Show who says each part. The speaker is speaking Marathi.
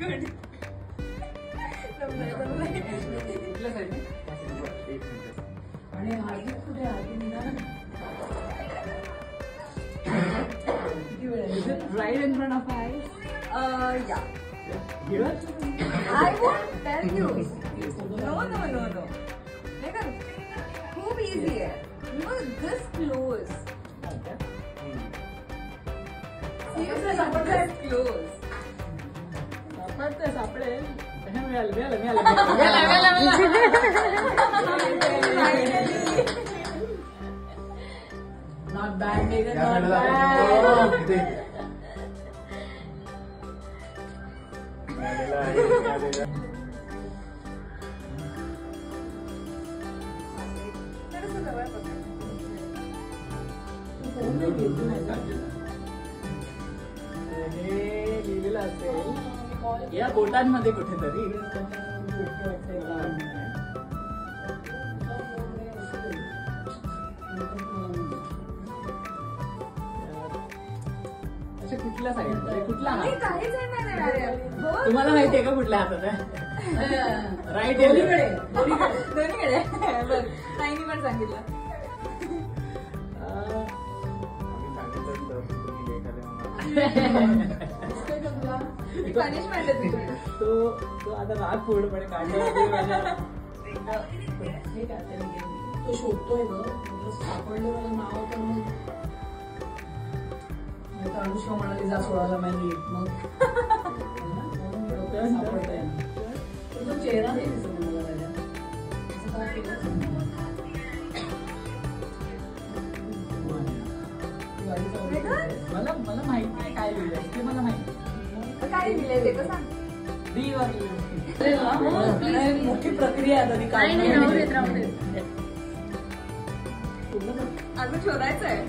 Speaker 1: गुड.
Speaker 2: आणि हार्दिक कुठे right in front of eyes?
Speaker 1: Yeah.
Speaker 2: Here?
Speaker 1: I won't tell you. No. Like खूप easy आहे. You were this close. Seriously, you were this close.
Speaker 2: सापडेल. मिळालं. Not bad, Megan. Not bad. लिहिलेलं असेल या बोटांमध्ये कुठेतरी. कुठल्या साईड कुठला हात तुम्हाला माहितीये का कुठल्या हातात आहे? राईट दोन्हीकडे
Speaker 1: ताईनी पण सांगितलं. पनिशमेंट आहे तुझी.
Speaker 2: तो आता राग पूर्णपणे काढला. तो शोधतोय ग सापडलं मला नाव तर मग अनुष्का म्हणाली जा सोळाला महिने मग सापडतोय तो चेहरा नाही दिसत मला त्याच्या. मला माहिती नाही काय लिहिलंय ते मला माहिती.
Speaker 1: काय लिहिलंय ते का सांग.
Speaker 2: मोठी प्रक्रिया आता ती काय
Speaker 1: अजून शोधायचं आहे.